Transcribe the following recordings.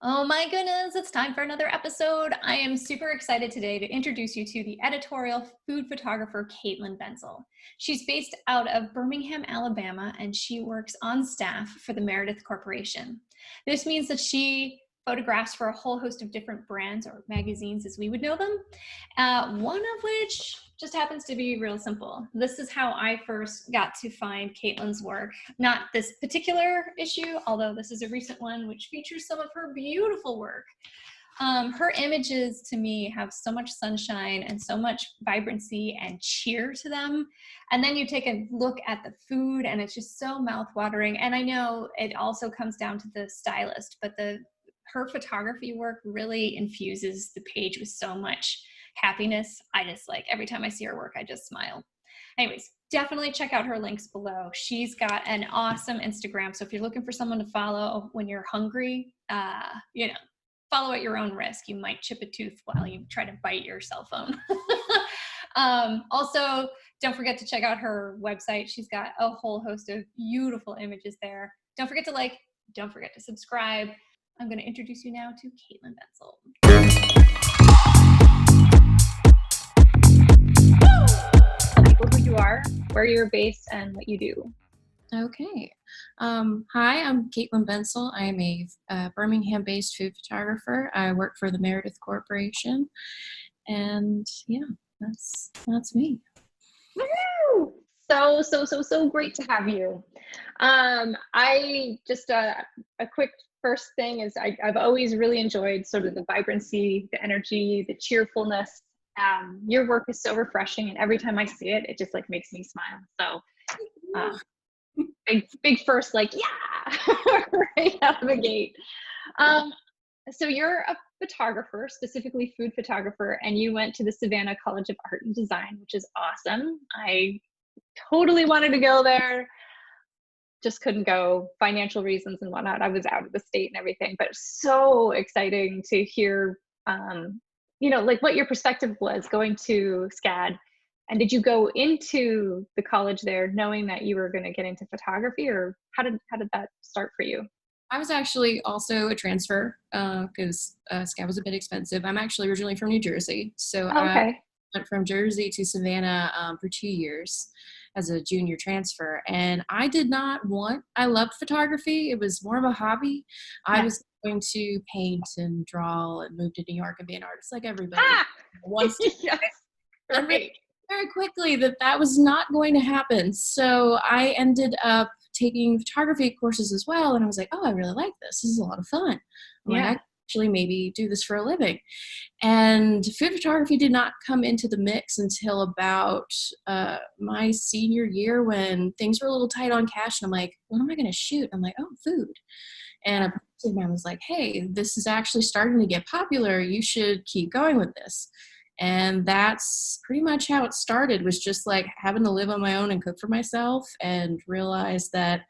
Oh my goodness, it's time for another episode. I am super excited today to introduce you to the editorial food photographer, Caitline Bensel. She's based out of Birmingham, Alabama, and she works on staff for the Meredith Corporation. This means that she photographs for a whole host of different brands or magazines as we would know them, one of which just happens to be real simple. This is how I first got to find Caitlin's work. Not this particular issue, although this is a recent one which features some of her beautiful work. Her images to me have so much sunshine and so much vibrancy and cheer to them. And then you take a look at the food and it's just so mouth-watering. And I know it also comes down to the stylist, but her photography work really infuses the page with so much happiness. I just like every time I see her work, I just smile. Anyways, definitely check out her links below. She's got an awesome Instagram. So if you're looking for someone to follow when you're hungry, follow at your own risk. You might chip a tooth while you try to bite your cell phone. Also, don't forget to check out her website. She's got a whole host of beautiful images there. Don't forget to like, don't forget to subscribe. I'm going to introduce you now to Caitline Bensel. Tell people who you are, where you're based, and what you do. Okay. Hi, I'm Caitline Bensel. I am a Birmingham-based food photographer. I work for the Meredith Corporation, and yeah, that's me. Woo! So great to have you. I just a quick first thing is I've always really enjoyed sort of the vibrancy, the energy, the cheerfulness. Your work is so refreshing, and every time I see it, it just like makes me smile. So big first, like, yeah, right out of the gate. So you're a photographer, specifically food photographer, and you went to the Savannah College of Art and Design, which is awesome. I totally wanted to go there. Just couldn't go, financial reasons and whatnot. I was out of the state and everything, but so exciting to hear, like what your perspective was going to SCAD. And did you go into the college there knowing that you were going to get into photography, or how did that start for you? I was actually also a transfer because SCAD was a bit expensive. I'm actually originally from New Jersey, so I went from Jersey to Savannah for 2 years as a junior transfer, and I loved photography. It was more of a hobby. Yeah. I was going to paint and draw and move to New York and be an artist like everybody wants to. Yes. Right. Very quickly that was not going to happen. So I ended up taking photography courses as well, and I was like, oh, I really like this. This is a lot of fun. Like, I could actually maybe do this for a living. And food photography did not come into the mix until about my senior year, when things were a little tight on cash, and I'm like, what am I going to shoot? I'm like, oh, food. And a person man was like, hey, this is actually starting to get popular. You should keep going with this. And that's pretty much how it started, was just like having to live on my own and cook for myself, and realize that,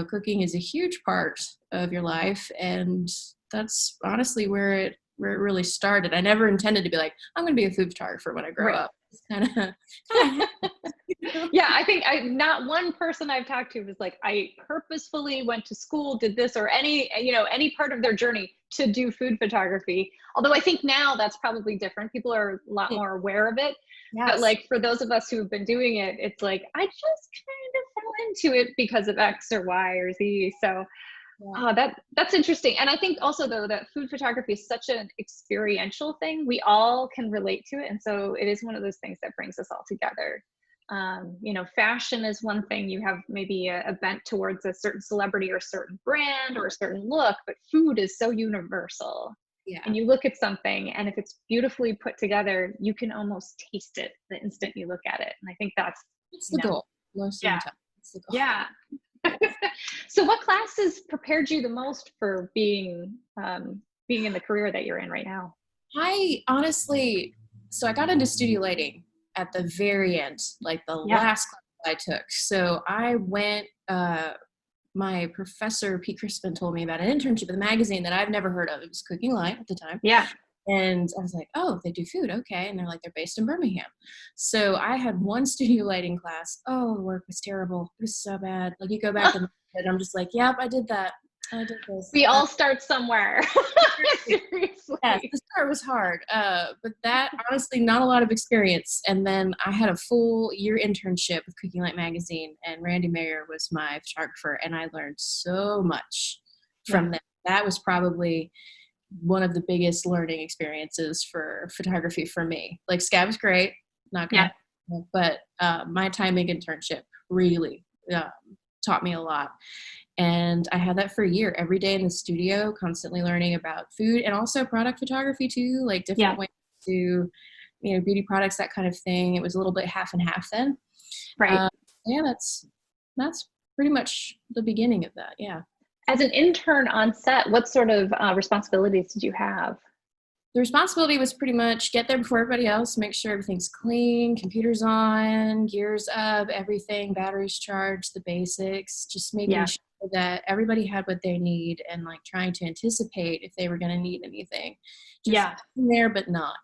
cooking is a huge part of your life. And that's honestly where it really started. I never intended to be like, I'm going to be a food photographer when I grow up. It's kind of Yeah, I think not one person I've talked to was like, I purposefully went to school, did this, or any part of their journey to do food photography. Although I think now that's probably different. People are a lot more aware of it. Yes. But like for those of us who've been doing it, it's like, I just kind of fell into it because of X or Y or Z. So that's interesting. And I think also though that food photography is such an experiential thing. We all can relate to it. And so it is one of those things that brings us all together. Fashion is one thing. You have maybe a bent towards a certain celebrity or a certain brand or a certain look, but food is so universal. Yeah. And you look at something, and if it's beautifully put together, you can almost taste it the instant you look at it. And I think that's the goal. Most of the time. It's the goal. Yeah. So what classes prepared you the most for being in the career that you're in right now? I got into studio lighting at the very end, like the last class I took. So I went, my professor, Pete Crispin, told me about an internship with a magazine that I've never heard of. It was Cooking Light at the time. Yeah. And I was like, oh, they do food. Okay. And they're like, they're based in Birmingham. So I had one studio lighting class. Oh, the work was terrible. It was so bad. Like you go back and I'm just like, yep, I did that. I did this. We all start somewhere. Seriously. Yes, the start was hard, but that honestly, not a lot of experience. And then I had a full year internship with Caitline magazine, and Randy Mayer was my photographer, and I learned so much from that. That was probably one of the biggest learning experiences for photography for me. Like SCAD was great, not gonna, but my Timeinc internship really taught me a lot. And I had that for a year, every day in the studio, constantly learning about food and also product photography too, like different ways to, beauty products, that kind of thing. It was a little bit half and half then. Right. That's pretty much the beginning of that. Yeah. As an intern on set, what sort of responsibilities did you have? The responsibility was pretty much get there before everybody else, make sure everything's clean, computers on, gears up, everything, batteries charged, the basics, just making sure that everybody had what they need and like trying to anticipate if they were going to need anything. Just there, but not,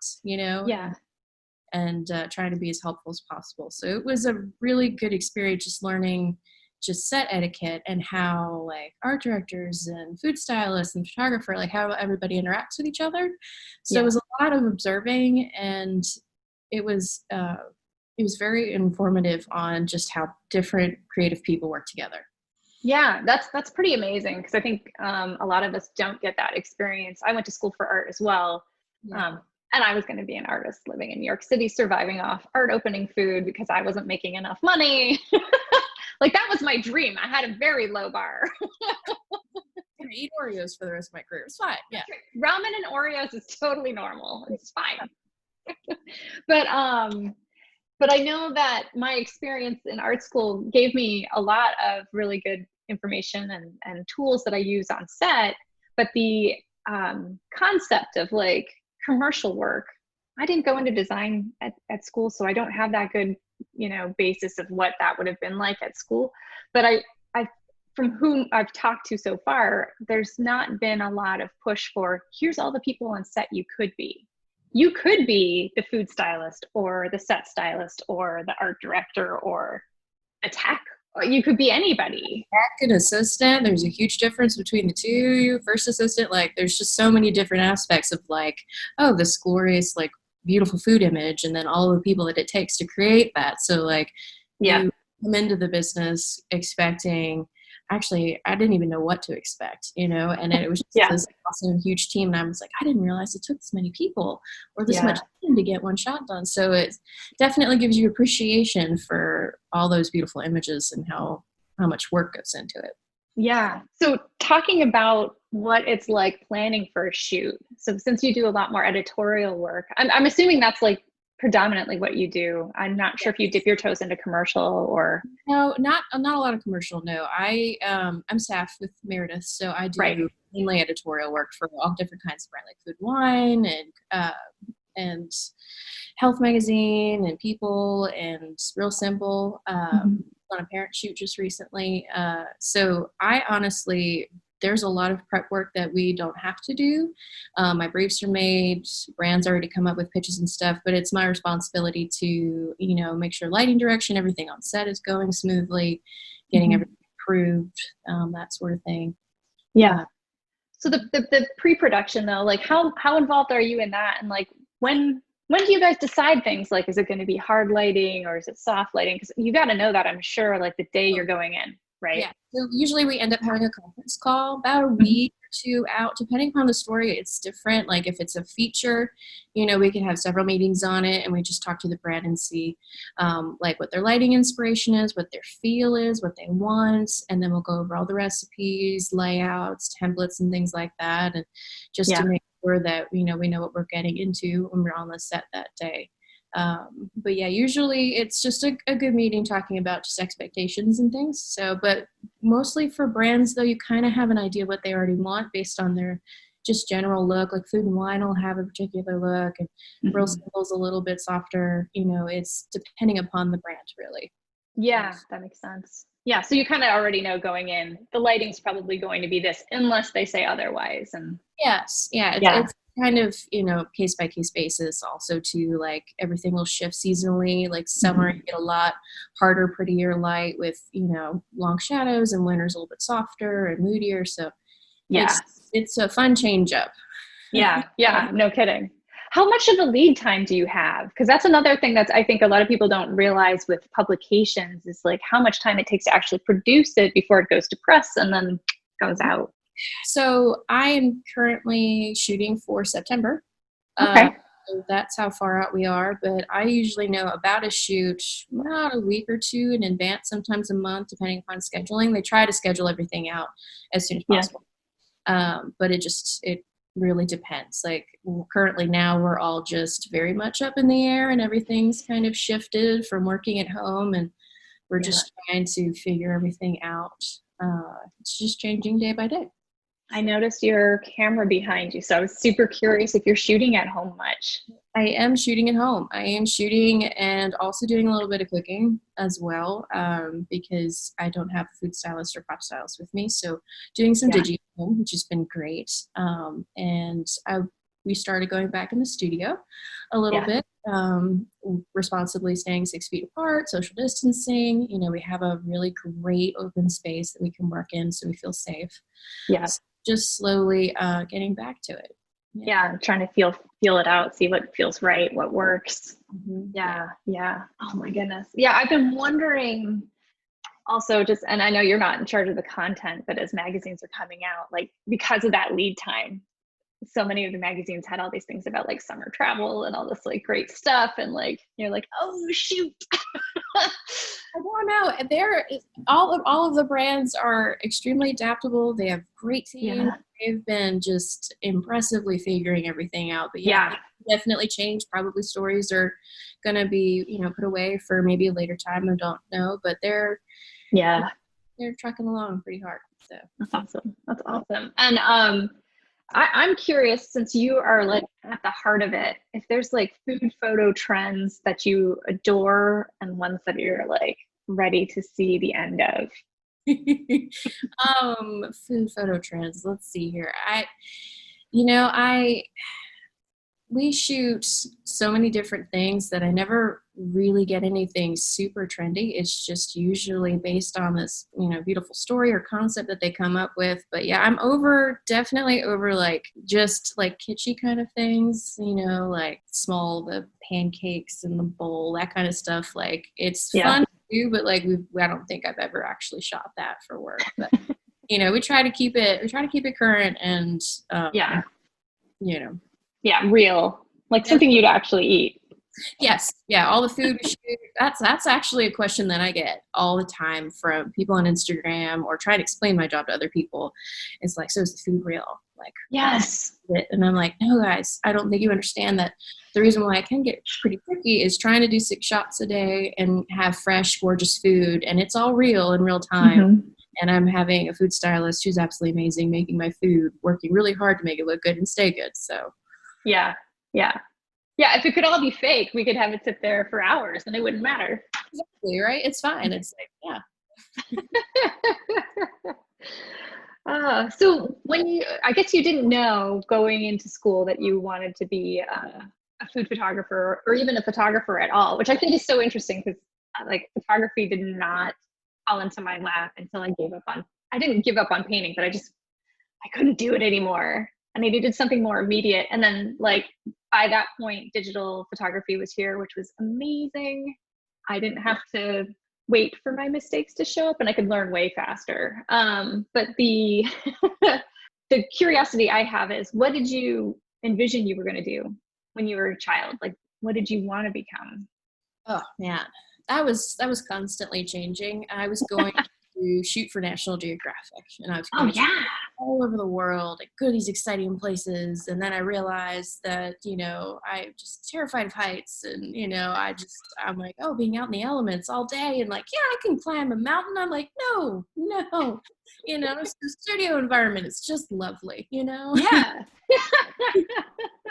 and trying to be as helpful as possible. So it was a really good experience just learning just set etiquette and how like art directors and food stylists and photographer, like how everybody interacts with each other. So it was a lot of observing, and it was very informative on just how different creative people work together. Yeah, that's pretty amazing, because I think a lot of us don't get that experience. I went to school for art as well. And I was going to be an artist living in New York City, surviving off art opening food because I wasn't making enough money. Like that was my dream. I had a very low bar. Eat Oreos for the rest of my career. It's fine. Yeah. Ramen and Oreos is totally normal. It's fine. But I know that my experience in art school gave me a lot of really good information and tools that I use on set. But the concept of like commercial work, I didn't go into design at school, so I don't have that good, basis of what that would have been like at school. But I from whom I've talked to so far, there's not been a lot of push for, here's all the people on set you could be. You could be the food stylist or the set stylist or the art director or a tech. Or you could be anybody. Tech and assistant, there's a huge difference between the two. First assistant, like there's just so many different aspects of like, oh, this glorious, like beautiful food image, and then all of the people that it takes to create that. So like you come into the business expecting, actually, I didn't even know what to expect, and it was just this awesome, huge team. And I was like, I didn't realize it took this many people or this much time to get one shot done. So it definitely gives you appreciation for all those beautiful images and how much work goes into it. Yeah. So talking about what it's like planning for a shoot. So since you do a lot more editorial work, I'm assuming that's like predominantly what you do. I'm not sure if you dip your toes into commercial or. No, not a lot of commercial. No, I'm staff with Meredith, so I do mainly editorial work for all different kinds of brands, like Food, Wine, and Health Magazine, and People, and Real Simple. On a parent shoot just recently. So I honestly, there's a lot of prep work that we don't have to do. My briefs are made, brands already come up with pitches and stuff, but it's my responsibility to, make sure lighting direction, everything on set is going smoothly, getting everything approved, that sort of thing. Yeah. So the pre-production though, like how involved are you in that? And like when do you guys decide things like, is it going to be hard lighting or is it soft lighting? Because you got to know that, I'm sure, like the day you're going in, right? Yeah. So usually we end up having a conference call about a week or two out, depending upon the story. It's different. Like if it's a feature, we can have several meetings on it, and we just talk to the brand and see like what their lighting inspiration is, what their feel is, what they want. And then we'll go over all the recipes, layouts, templates, and things like that. And just to make sure that, we know what we're getting into when we're on the set that day. But yeah, usually it's just a good meeting talking about just expectations and things. So, but mostly for brands though, you kind of have an idea what they already want based on their just general look. Like Food and Wine will have a particular look, and Real Simple's a little bit softer. It's depending upon the brand really. Yeah, that makes sense. Yeah, so you kind of already know going in, the lighting's probably going to be this unless they say otherwise. And yes, it's kind of, case by case basis also too. Like everything will shift seasonally. Like summer you get a lot harder, prettier light with, long shadows, and winter's a little bit softer and moodier. So Yeah. It's a fun change up. Yeah. Yeah. No kidding. How much of a lead time do you have? Because that's another thing that's, I think a lot of people don't realize with publications is like how much time it takes to actually produce it before it goes to press and then goes out. So I am currently shooting for September. Okay. So that's how far out we are. But I usually know about a shoot about a week or two in advance, sometimes a month, depending upon scheduling. They try to schedule everything out as soon as possible. But it really depends. Like currently now we're all just very much up in the air and everything's kind of shifted from working at home and we're just trying to figure everything out. It's just changing day by day. I noticed your camera behind you, so I was super curious if you're shooting at home much. I am shooting at home. I am shooting and also doing a little bit of cooking as well, because I don't have a food stylist or prop stylist with me. So doing some digi, which has been great. And we started going back in the studio a little bit, responsibly staying 6 feet apart, social distancing. You know, we have a really great open space that we can work in, so we feel safe. Yeah. So just slowly getting back to it. Yeah, trying to feel it out, see what feels right, what works. Mm-hmm. Yeah. Oh my goodness. Yeah, I've been wondering also just, and I know you're not in charge of the content, but as magazines are coming out, like because of that lead time, so many of the magazines had all these things about like summer travel and all this like great stuff. And like, you're like, oh shoot. I don't know. All of the brands are extremely adaptable. They have great teams. Yeah. They've been just impressively figuring everything out. But yeah, definitely change. Probably stories are going to be, put away for maybe a later time. I don't know, but they're trucking along pretty hard. So that's awesome. That's awesome. And I'm curious, since you are like at the heart of it, if there's like food photo trends that you adore and ones that you're like ready to see the end of. Food photo trends. Let's see here. We shoot so many different things that I never really get anything super trendy. It's just usually based on this, beautiful story or concept that they come up with. But yeah, I'm definitely over like just like kitschy kind of things, like the pancakes in the bowl, that kind of stuff. Like it's fun to do, but like I don't think I've ever actually shot that for work. But we try to keep it current and real, like something you'd actually eat. Yes. Yeah. All the food we shoot. That's actually a question that I get all the time from people on Instagram or try to explain my job to other people. It's like, so is the food real? Like, yes. And I'm like, no, guys, I don't think you understand that the reason why I can get pretty picky is trying to do 6 shots a day and have fresh, gorgeous food. And it's all real in real time. Mm-hmm. And I'm having a food stylist who's absolutely amazing, making my food, working really hard to make it look good and stay good. So yeah. If it could all be fake, we could have it sit there for hours and it wouldn't matter. Exactly, right? It's fine. It's like, so I guess you didn't know going into school that you wanted to be a food photographer or even a photographer at all, which I think is so interesting because like photography did not fall into my lap until I didn't give up on painting, but I couldn't do it anymore. And I needed something more immediate. And then like by that point, digital photography was here, which was amazing. I didn't have to wait for my mistakes to show up and I could learn way faster. But the the curiosity I have is, what did you envision you were going to do when you were a child? Like, what did you want to become? Oh man, that was constantly changing. I was going to shoot for National Geographic, and I was going all over the world, like go to these exciting places. And then I realized that, I'm just terrified of heights, and I'm like, oh, being out in the elements all day, and like, I can climb a mountain. I'm like, no, it's the studio environment. It's just lovely, Yeah.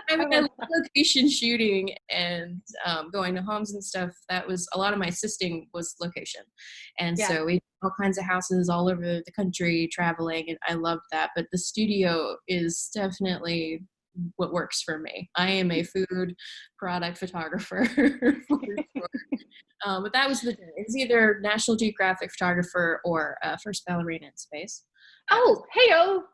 I mean, I love location shooting and going to homes and stuff. That was a lot of my assisting was location. And so we did all kinds of houses all over the country traveling, and I loved that. But the studio is definitely what works for me. I am a food product photographer. But that was it was either National Geographic photographer or First Ballerina in Space. Oh, hey-oh.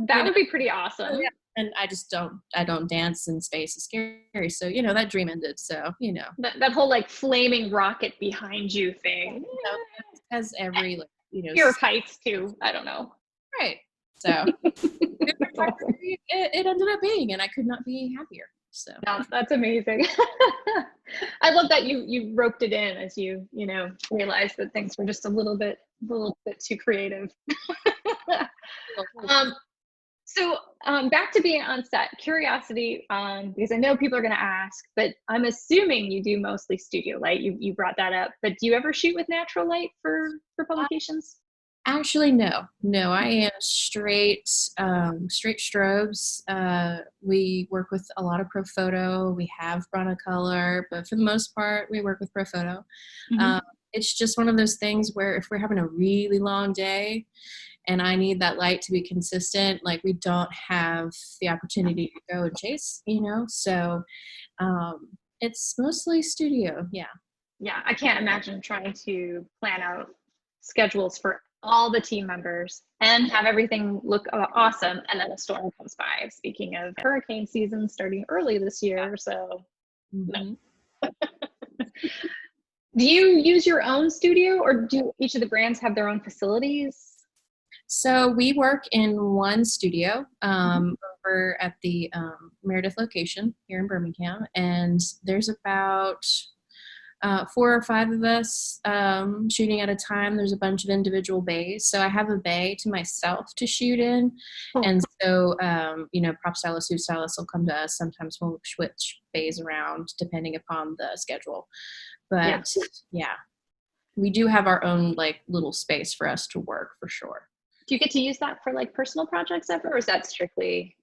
That would be pretty awesome. Yeah. And I don't dance in space. It's scary. So, you know, that dream ended. So, you know. That whole like flaming rocket behind you thing. You know, has every, like, you know. Fear of heights too. I don't know. Right. So it ended up being, and I could not be happier. So that's amazing. I love that you roped it in as you realized that things were just a little bit too creative. So back to being on set, curiosity, because I know people are going to ask, but I'm assuming you do mostly studio light. You brought that up, but do you ever shoot with natural light for publications? Actually, no. I am straight strobes. We work with a lot of Profoto. We have Broncolor, but for the most part, we work with Profoto. Mm-hmm. It's just one of those things where if we're having a really long day and I need that light to be consistent, like we don't have the opportunity to go and chase, you know? So it's mostly studio. Yeah. Yeah. I can't imagine trying to plan out schedules for all the team members and have everything look awesome, and then a storm comes by. Speaking of hurricane season starting early this year, so mm-hmm. No. Do you use your own studio, or do each of the brands have their own facilities? So we work in one studio over at the Meredith location here in Birmingham, and there's about 4 or 5 of us shooting at a time. There's a bunch of individual bays. So I have a bay to myself to shoot in. Cool. And so, prop stylists, food stylists will come to us. Sometimes we'll switch bays around depending upon the schedule. But yeah, we do have our own like little space for us to work for sure. Do you get to use that for like personal projects ever, or is that strictly?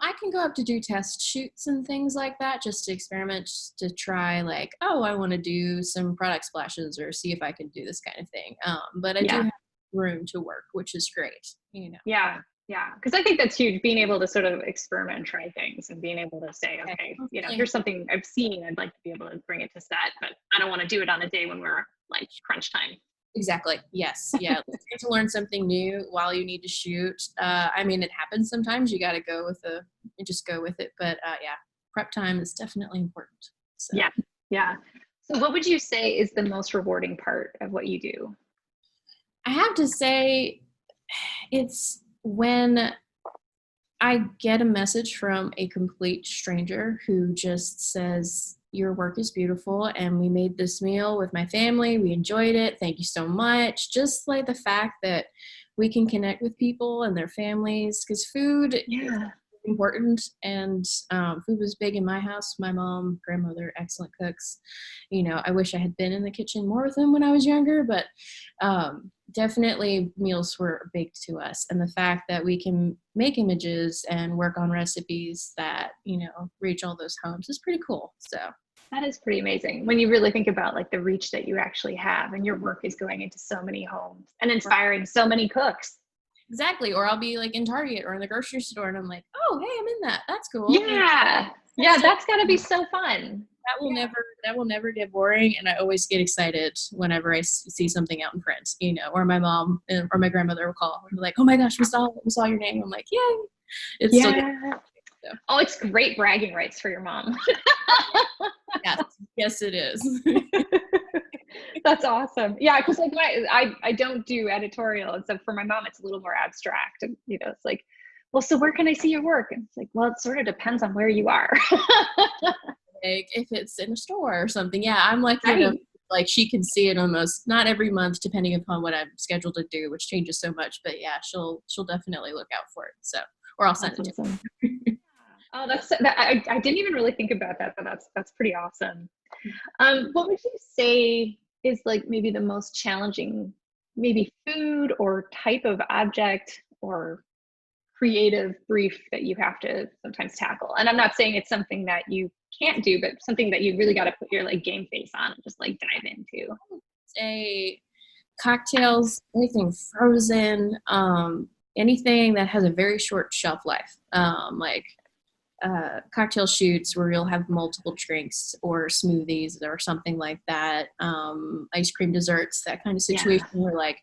I can go up to do test shoots and things like that, just to experiment, just to try like, oh, I want to do some product splashes or see if I can do this kind of thing. But I do have room to work, which is great, you know. Yeah. Because I think that's huge, being able to sort of experiment and try things and being able to say, okay, here's something I've seen, I'd like to be able to bring it to set, but I don't want to do it on a day when we're like crunch time. Exactly. Yes. Yeah. It's great to learn something new while you need to shoot. I mean, it happens sometimes. You got to go with it. But prep time is definitely important. So. Yeah. So what would you say is the most rewarding part of what you do? I have to say it's when I get a message from a complete stranger who just says, your work is beautiful and we made this meal with my family. We enjoyed it. Thank you so much. Just like the fact that we can connect with people and their families, because food is important, and food was big in my house. My mom, grandmother, excellent cooks. You know, I wish I had been in the kitchen more with them when I was younger, but definitely meals were big to us. And the fact that we can make images and work on recipes that, reach all those homes is pretty cool. So that is pretty amazing when you really think about like the reach that you actually have, and your work is going into so many homes and inspiring so many cooks. Exactly. Or I'll be like in Target or in the grocery store and I'm like, oh, hey, I'm in that. That's cool. Yeah. That's gotta be so fun. That will never get boring. And I always get excited whenever I see something out in print, or my mom or my grandmother will call and be like, oh my gosh, we saw your name. I'm like, yay. It's still good. So. Oh, it's great bragging rights for your mom. Yes, it is. That's awesome. Yeah, because like I don't do editorial, and so for my mom it's a little more abstract, and it's like, well, so where can I see your work? And it's like, well, it sort of depends on where you are. Like if it's in a store or something. Yeah, I'm like, like she can see it almost not every month, depending upon what I'm scheduled to do, which changes so much. But yeah, she'll definitely look out for it. So, or I'll send it to her. Oh, I didn't even really think about that, but that's pretty awesome. What would you say is like maybe the most challenging, maybe food or type of object or creative brief that you have to sometimes tackle? And I'm not saying it's something that you can't do, but something that you really got to put your like game face on and just like dive into. Say cocktails, anything frozen, anything that has a very short shelf life, like cocktail shoots where you'll have multiple drinks or smoothies or something like that, ice cream desserts, that kind of situation where like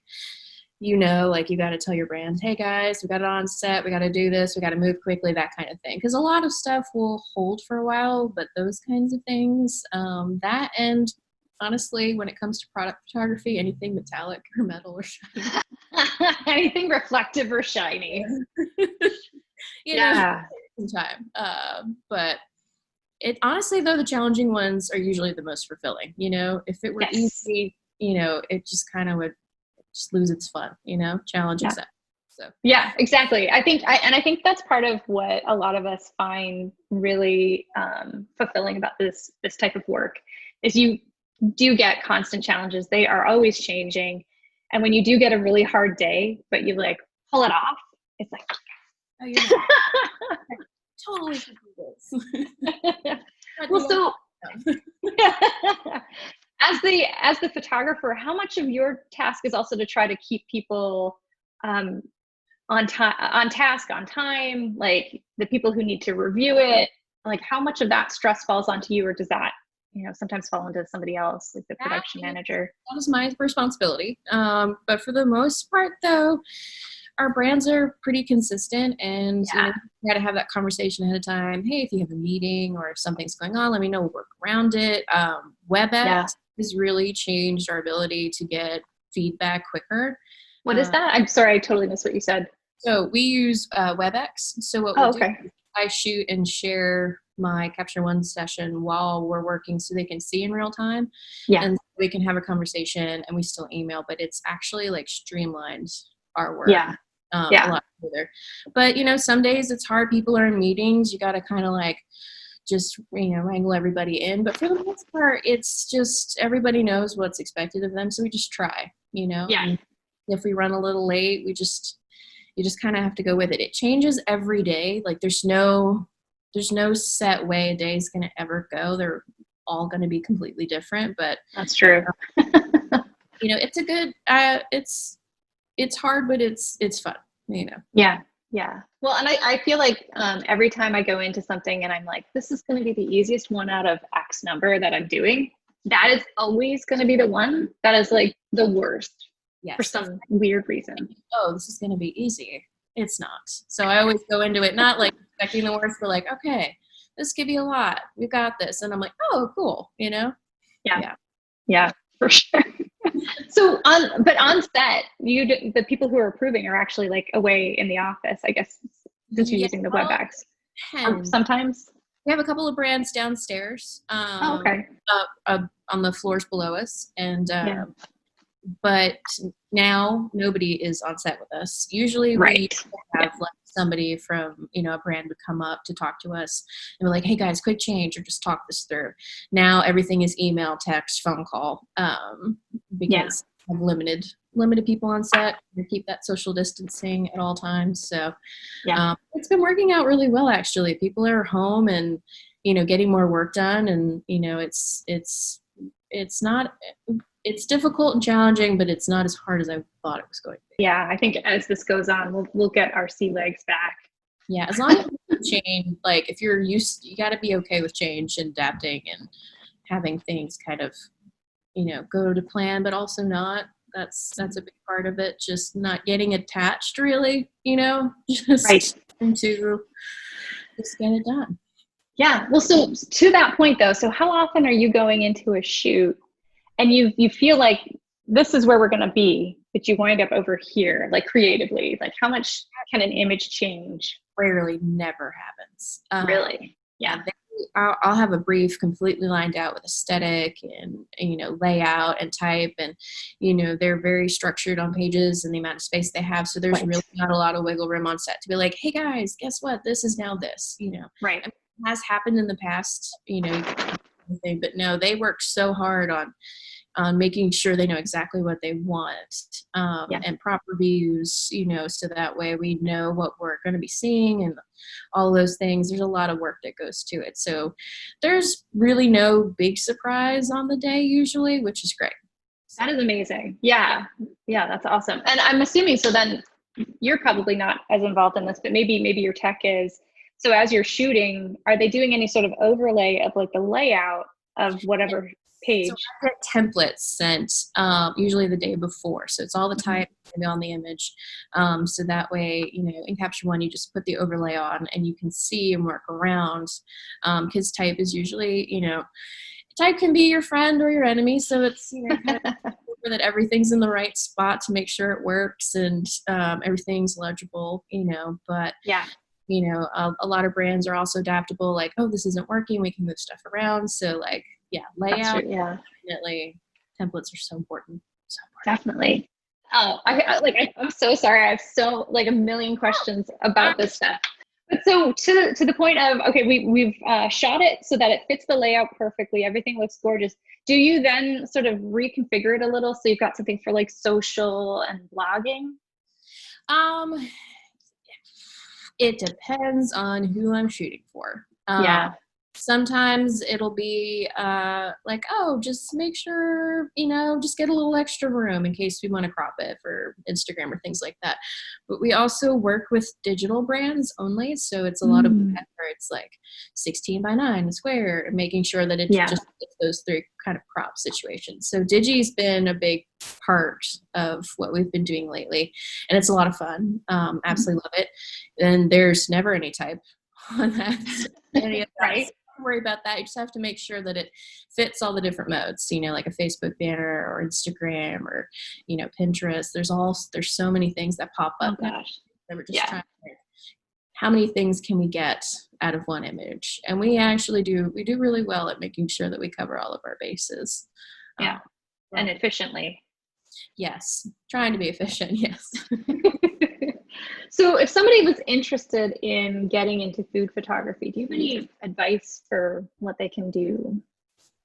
like you got to tell your brand, hey guys, we got it on set, we got to do this, we got to move quickly, that kind of thing. Because a lot of stuff will hold for a while, but those kinds of things, that, and honestly, when it comes to product photography, anything metallic or metal or shiny. Anything reflective or shiny. you know, some time. But it honestly, though, the challenging ones are usually the most fulfilling. You know, if it were easy, you know, it just kind of would just lose its fun. You know, challenge accept. So yeah, exactly. I think that's part of what a lot of us find really fulfilling about this type of work is you do get constant challenges. They are always changing, and when you do get a really hard day, but you like pull it off, it's like, oh, you're right. Totally can do this. Well, so as the photographer, how much of your task is also to try to keep people on task, on time, like the people who need to review it, like how much of that stress falls onto you, or does that, you know, sometimes fall into somebody else, like the production manager? That is my responsibility. But for the most part, though, our brands are pretty consistent, and you know, we got to have that conversation ahead of time. Hey, if you have a meeting or if something's going on, let me know. We'll work around it. WebEx has really changed our ability to get feedback quicker. What is that? I'm sorry, I totally missed what you said. So we use WebEx. So what we'll do is I shoot and share my Capture One session while we're working so they can see in real time. Yeah. And we can have a conversation and we still email, but it's actually like streamlined our work. Yeah. A lot further. But, you know, some days it's hard. People are in meetings. You got to kind of like just, you know, wrangle everybody in. But for the most part, it's just everybody knows what's expected of them. So we just try, you know. Yeah. And if we run a little late, you just kind of have to go with it. It changes every day. Like there's no set way a day is going to ever go. They're all going to be completely different. But that's true. You know, it's a good, it's hard, but it's fun, you know? Yeah. Yeah. Well, and I feel like every time I go into something and I'm like, this is going to be the easiest one out of X number that I'm doing, that is always going to be the one that is like the worst for some weird reason. Oh, this is going to be easy. It's not. So I always go into it, not like expecting the worst, but like, okay, this could be a lot. We got this. And I'm like, oh, cool. You know? Yeah, for sure. So on set, the people who are approving are actually like away in the office, I guess, since you're using the WebEx. Sometimes we have a couple of brands downstairs. On the floors below us, and but now nobody is on set with us. Usually we have like somebody from, you know, a brand would come up to talk to us and we're like, hey guys, quick change, or just talk this through. Now everything is email, text, phone call, because I have limited people on set to keep that social distancing at all times. So it's been working out really well, actually. People are home and, you know, getting more work done, and, you know, it's difficult and challenging, but it's not as hard as I thought it was going to be. Yeah, I think as this goes on, we'll get our sea legs back. Yeah, as long as you change, like if you're used, you got to be okay with change and adapting and having things kind of, you know, go to plan, but also not. That's a big part of it. Just not getting attached, really, you know, just to just get it done. Yeah. Well, so to that point though, so how often are you going into a shoot and you feel like this is where we're going to be, but you wind up over here, like creatively? Like how much can an image change? Rarely, never happens. Really? Yeah. I'll have a brief completely lined out with aesthetic and, you know, layout and type, and, you know, they're very structured on pages and the amount of space they have. So there's really not a lot of wiggle room on set to be like, hey guys, guess what? This is now this, you know. Right. I mean, it has happened in the past, you know, but no, they work so hard on making sure they know exactly what they want, and proper views, you know, so that way we know what we're going to be seeing and all those things. There's a lot of work that goes to it. So there's really no big surprise on the day usually, which is great. That is amazing. Yeah. Yeah, that's awesome. And I'm assuming, so then you're probably not as involved in this, but maybe your tech is. So as you're shooting, are they doing any sort of overlay of like the layout of whatever page? So I get templates sent usually the day before. So it's all the type on the image. So that way, in Capture One, you just put the overlay on and you can see and work around. Because type is usually, type can be your friend or your enemy. So it's, kind of that everything's in the right spot to make sure it works and everything's legible, but yeah. A lot of brands are also adaptable, like, oh, this isn't working, we can move stuff around. So like, layout, definitely, templates are so important. Definitely. Oh, I'm so sorry. I have a million questions about this stuff. But so to the point of, okay, we've shot it so that it fits the layout perfectly. Everything looks gorgeous. Do you then sort of reconfigure it a little so you've got something for like social and blogging? It depends on who I'm shooting for. Sometimes it'll be like, oh, just make sure, just get a little extra room in case we want to crop it for Instagram or things like that. But we also work with digital brands only. So it's a lot of that where it's like 16 by 9 square and making sure that it just fits those 3 kind of crop situations. So Digi's been a big part of what we've been doing lately. And it's a lot of fun. Absolutely love it. And there's never any type on that. Right? Don't worry about that. You just have to make sure that it fits all the different modes, like a Facebook banner or Instagram or, Pinterest. There's so many things that pop up. Oh gosh. That we're just trying to think, how many things can we get out of one image? And we actually do really well at making sure that we cover all of our bases. And efficiently. Yes. Trying to be efficient. Yes. So if somebody was interested in getting into food photography, do you have any advice for what they can do?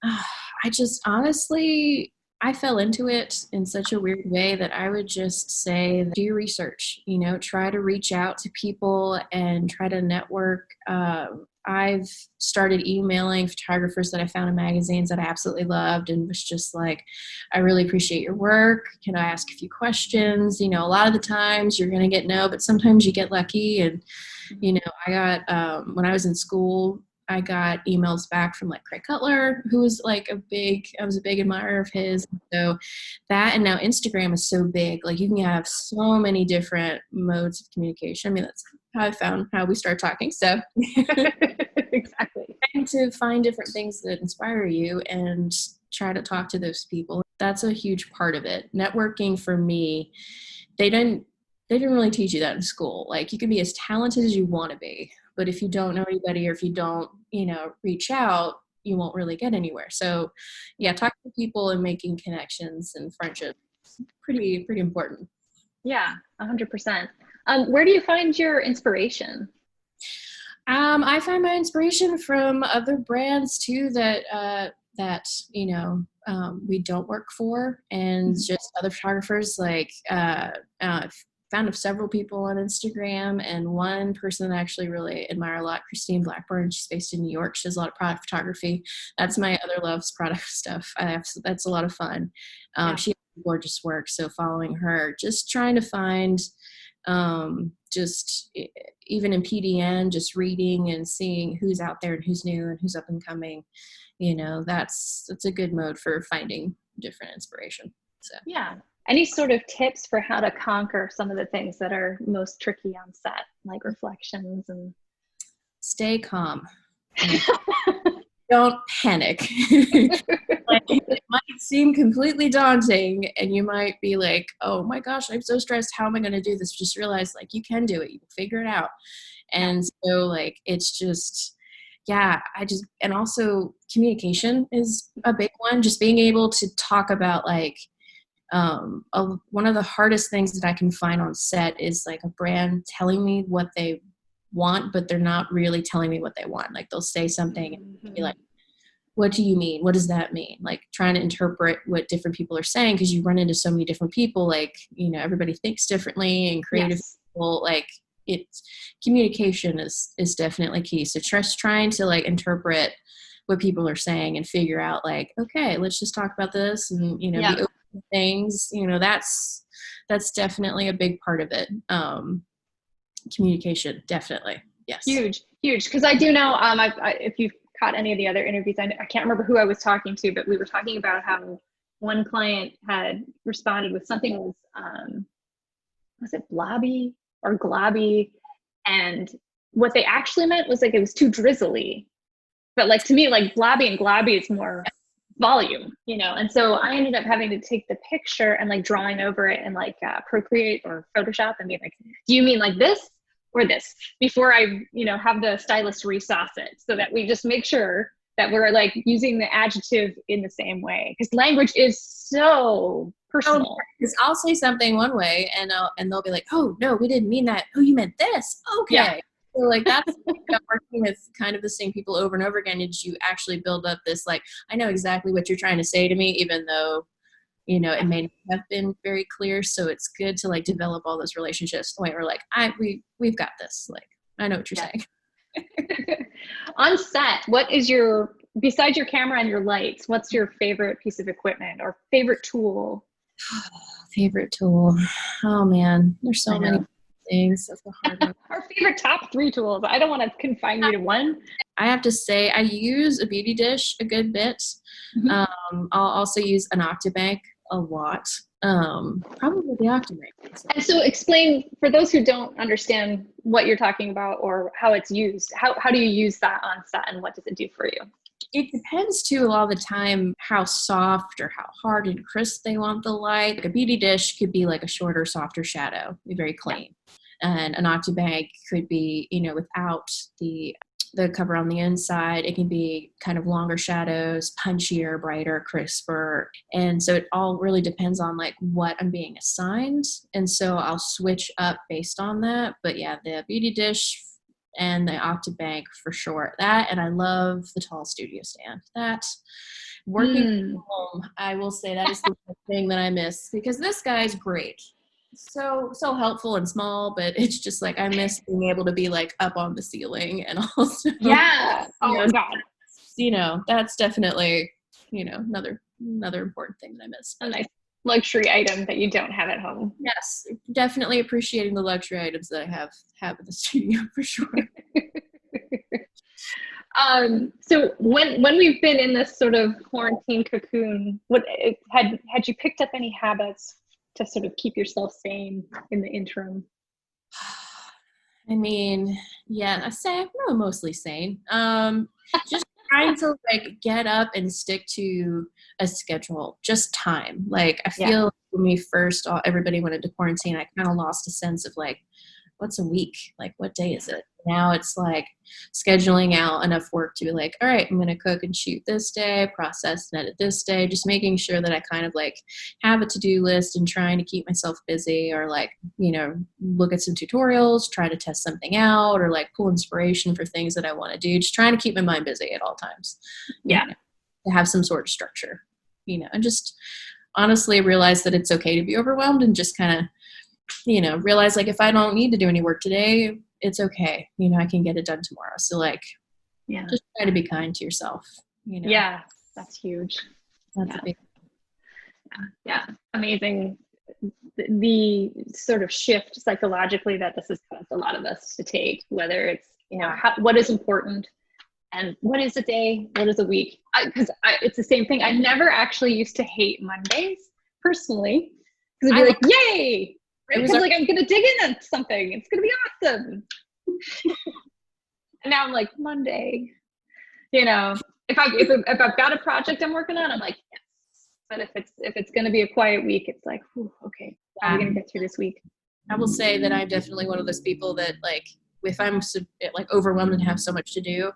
I just honestly, I fell into it in such a weird way that I would just say, do your research, try to reach out to people and try to network. I've started emailing photographers that I found in magazines that I absolutely loved and was just like, I really appreciate your work. Can I ask a few questions? A lot of the times you're going to get no, but sometimes you get lucky. And, I got, when I was in school, I got emails back from like Craig Cutler, who was like I was a big admirer of his. So that, and now Instagram is so big, like you can have so many different modes of communication. I mean, that's how I found how we start talking. So exactly. Trying to find different things that inspire you and try to talk to those people. That's a huge part of it. Networking for me, they didn't really teach you that in school. Like you can be as talented as you want to be, but if you don't know anybody or if you don't, reach out, you won't really get anywhere. So talking to people and making connections and friendships, pretty important. Yeah, 100%. Where do you find your inspiration? I find my inspiration from other brands too that we don't work for, and just other photographers. Like found of several people on Instagram, and one person that I actually really admire a lot, Christine Blackburn. She's based in New York. She does a lot of product photography. That's my other love's product stuff. That's a lot of fun. She has gorgeous work. So following her, just trying to find, just even in PDN, just reading and seeing who's out there and who's new and who's up and coming. That's a good mode for finding different inspiration. So any sort of tips for how to conquer some of the things that are most tricky on set, like reflections and stay calm. Don't panic. Like, it might seem completely daunting and you might be like, oh my gosh, I'm so stressed. How am I going to do this? Just realize like you can do it. You can figure it out. And so like, it's just, and also communication is a big one. Just being able to talk about like, one of the hardest things that I can find on set is like a brand telling me what they want, but they're not really telling me what they want. Like they'll say something and be like, what do you mean? What does that mean? Like trying to interpret what different people are saying, because you run into so many different people, like, everybody thinks differently, and creative people, like it's communication is definitely key. So just trying to like interpret what people are saying and figure out like, okay, let's just talk about this and, be open to things, that's definitely a big part of it. Communication, definitely. Yes. Huge. Cause I do know, if you've caught any of the other interviews. I can't remember who I was talking to, but we were talking about how one client had responded with something that was it blobby or globby? And what they actually meant was like it was too drizzly. But like to me, like blobby and globby is more volume, you know? And so I ended up having to take the picture and like drawing over it in like Procreate or Photoshop and being like, do you mean like this or this? Before I, you know, have the stylist resauce it, so that we just make sure that we're like using the adjective in the same way. Because language is so personal. Because I'll say something one way and they'll be like, oh no, we didn't mean that. Oh, you meant this. Okay. Yeah. So like that's working with kind of the same people over and over again, is you actually build up this like, I know exactly what you're trying to say to me, even though, you know, it may not have been very clear. So it's good to like develop all those relationships. The way we're like, we've got this. Like, I know what you're saying. On set, what is your, besides your camera and your lights, what's your favorite piece of equipment or favorite tool? Favorite tool. Oh man, there's so many things. That's a hard one. Our favorite top 3 tools. I don't want to confine you to one. I have to say I use a beauty dish a good bit. Mm-hmm. I'll also use an Octabank a lot. Probably the Octabank. And so explain, for those who don't understand what you're talking about or how it's used, how do you use that on set and what does it do for you? It depends too a lot of the time how soft or how hard and crisp they want the light. Like a beauty dish could be like a shorter, softer shadow, be very clean. And an Octabank could be, you know, without the cover on the inside. It can be kind of longer shadows, punchier, brighter, crisper. And so it all really depends on like what I'm being assigned. And so I'll switch up based on that. But yeah, the beauty dish and the Octabank for sure. That, and I love the tall studio stand. That, working from home, I will say that is the thing that I miss, because this guy's great. So helpful and small, but it's just like I miss being able to be like up on the ceiling and also God, you know, that's definitely, you know, another important thing that I miss. A nice luxury item that you don't have at home. Yes, definitely appreciating the luxury items that I have in the studio for sure. So when we've been in this sort of quarantine cocoon, what had you picked up any habits to sort of keep yourself sane in the interim? I mean, yeah, I say I'm mostly sane. Just trying to like get up and stick to a schedule, just time. Like I feel like when we first everybody went into quarantine, I kind of lost a sense of like, what's a week? Like what day is it? Now it's like scheduling out enough work to be like, all right, I'm going to cook and shoot this day, process and edit this day, just making sure that I kind of like have a to-do list and trying to keep myself busy, or like, you know, look at some tutorials, try to test something out, or like pull inspiration for things that I want to do, just trying to keep my mind busy at all times. Yeah. You know, to have some sort of structure, you know, and just honestly realize that it's okay to be overwhelmed and just kind of, you know, realize like if I don't need to do any work today, it's okay. You know, I can get it done tomorrow. So like, just try to be kind to yourself, you know? Yeah, that's huge. That's a big Yeah. Amazing. The sort of shift psychologically that this has caused a lot of us to take, whether it's, you know, what is important and what is a day, what is a week? Because it's the same thing. I never actually used to hate Mondays personally, because I'd be like, yay! It was like, I'm going to dig into something. It's going to be awesome. And now I'm like, Monday, you know, if I've got a project I'm working on, I'm like, yes. But if it's going to be a quiet week, it's like, okay, how are we going to get through this week? I will say that I'm definitely one of those people that like, if I'm like overwhelmed and have so much to do,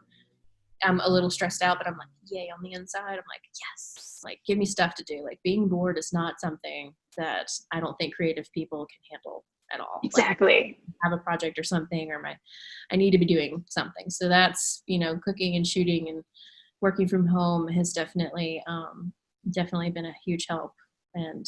I'm a little stressed out, but I'm like, yay, on the inside. I'm like, yes, like give me stuff to do. Like being bored is not something that I don't think creative people can handle at all. Exactly. Like, have a project or something, or I need to be doing something. So that's, you know, cooking and shooting and working from home has definitely been a huge help, and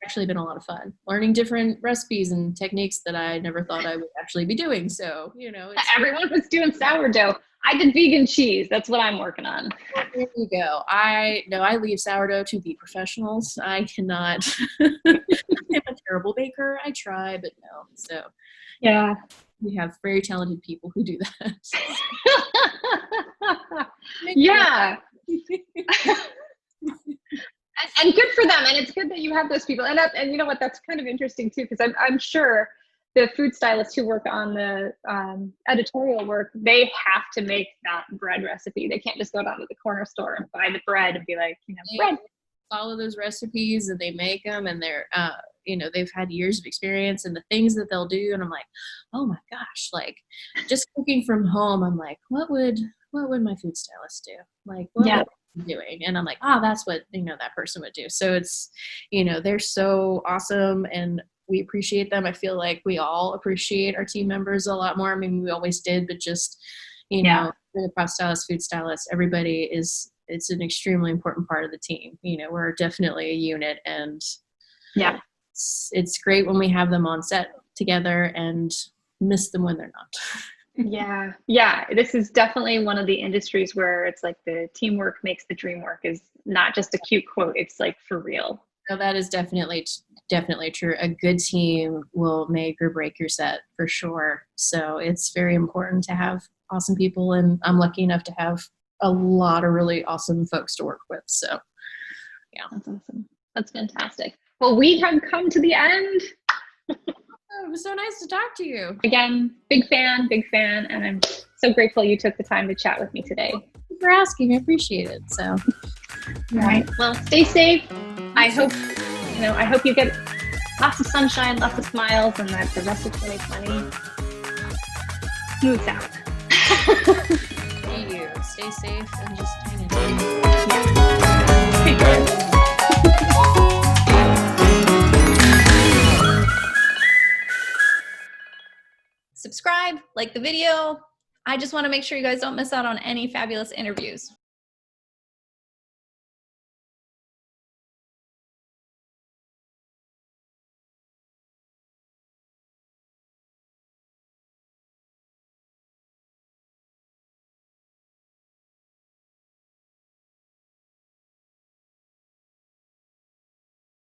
actually been a lot of fun learning different recipes and techniques that I never thought I would actually be doing. So, you know, everyone was doing sourdough. I did vegan cheese. That's what I'm working on. Well, there you go. I leave sourdough to the professionals. I cannot. I'm a terrible baker. I try, but no. So yeah, we have very talented people who do that. Yeah. And good for them. And it's good that you have those people. And you know what, that's kind of interesting too, because I'm sure the food stylists who work on the editorial work, they have to make that bread recipe. They can't just go down to the corner store and buy the bread and be like, bread. Follow those recipes and they make them, and they're, they've had years of experience and the things that they'll do. And I'm like, oh my gosh, like just cooking from home. I'm like, what would my food stylist do? Like, what would they be doing? And I'm like, that's what, that person would do. So it's, they're so awesome and we appreciate them. I feel like we all appreciate our team members a lot more. I mean, we always did, but just, for the prop stylist, food stylist, everybody it's an extremely important part of the team. We're definitely a unit, and it's great when we have them on set together and miss them when they're not. Yeah. This is definitely one of the industries where it's like the teamwork makes the dream work is not just a cute quote. It's like for real. No, that is definitely true. A good team will make or break your set for sure. So it's very important to have awesome people, and I'm lucky enough to have a lot of really awesome folks to work with. So yeah. That's awesome. That's fantastic. Well, we have come to the end. It was so nice to talk to you. Again, big fan. And I'm so grateful you took the time to chat with me today. Thank you for asking. I appreciate it. So, all right. Well, stay safe. I hope you get lots of sunshine, lots of smiles, and that the rest of 2020 smooths out. You stay safe and just hang in. Take care. Subscribe, like the video. I just want to make sure you guys don't miss out on any fabulous interviews.